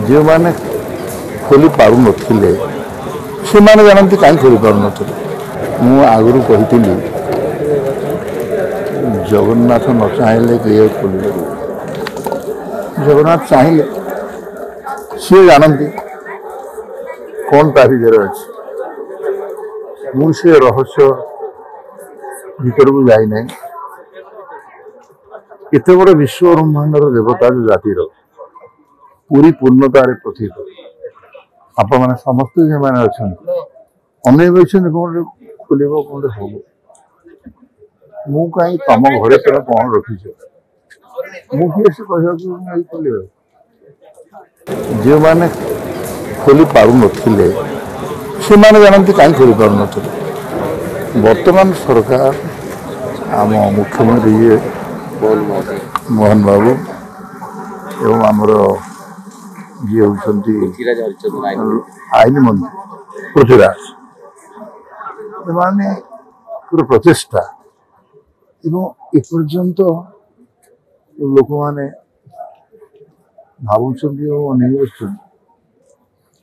जो मैंने खोली पारु नथिले से माने जानती कहीं खोली पारु नथिले मु आगुरु कहितली जगन्नाथ न चाहिले कि खोल जगन्नाथ चाहिए सी जानती कौन ता भीतर अच्छे मुझे रहस्य भीतर को जाई नहीं एत बड़ विश्व ब्रह्मांडर देवता जो जातिर पूरी पूर्णतार प्रतीक आप समस्त जो मैंने अच्छा अनेक कौन खोल कौन हम मु कहीं तुम घरे तुम कौन रखीच मुझे से कह खोल जो मैंने खोली पारु नथिले से माने जानती कहीं खोली पारु नथिले वर्तमान सरकार आम मुख्यमंत्री मोहन बाबू एवं आमर जी होती आईन मंत्री पृथ्वीराज एमाने पूरा प्रचेषा एपर्यंत लोक मैंने भावुं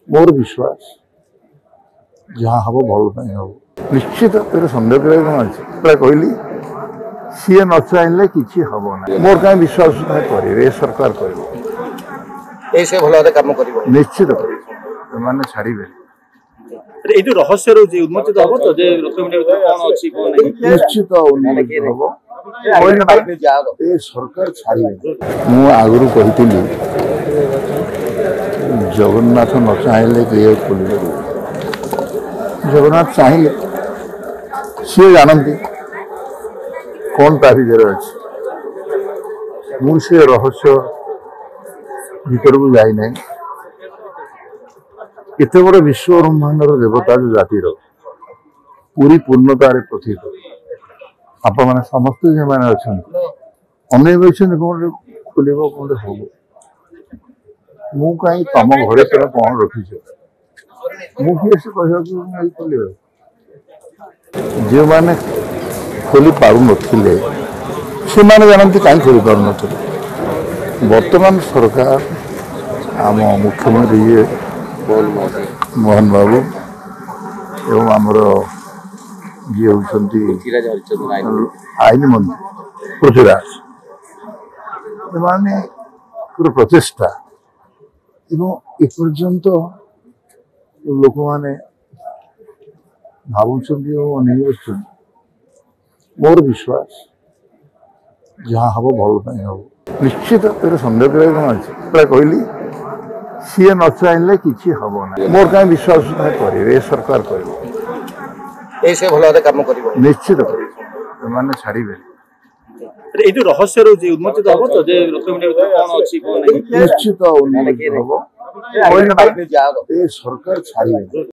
मोर विश्वास जहाँ हम भल हम निश्चित तेरे सन्देह कौन अच्छे कहली सी न चाहिए कि हम ना मोर कहीं विश्वास करे सरकार कर निश्चित मैंने छाड़े रहस्य उन्मोचित हम तो निश्चित सरकार छाड़े मु आगुरी कही जगन्नाथ न चाहिले कि खोल जगन्नाथ चाहिए सी जानती कौन ता भीतर अच्छे मुझे रहस्य भीतर को जाई नहीं एत बड़ विश्व ब्रह्मांडर देवता जो जातिर पूरी पूर्णतार प्रतीक आप समस्त जो मैंने अच्छा अनेक कौन खोल कौन हम मु कहीं तुम घरे तुम कौन रखीच मुझे से कह खोल जो मैंने खोली पारु नथिले से माने जानती कहीं खोली पारु नथिले वर्तमान सरकार आम मुख्यमंत्री मोहन बाबू एवं आमर जी होती आईन मंत्री पृथ्वीराज एमाने पूरा प्रचेषा एपर्यंत लोक मैंने भावुं मोर विश्वास जहाँ हम भल हम निश्चित तेरे सन्देह कौन अच्छे कहली सी न चाहिए कि हम ना मोर कहीं विश्वास करे सरकार कर निश्चित मैंने छाड़े रहस्य उन्मोचित हम तो निश्चित हम सरकार छाड़े।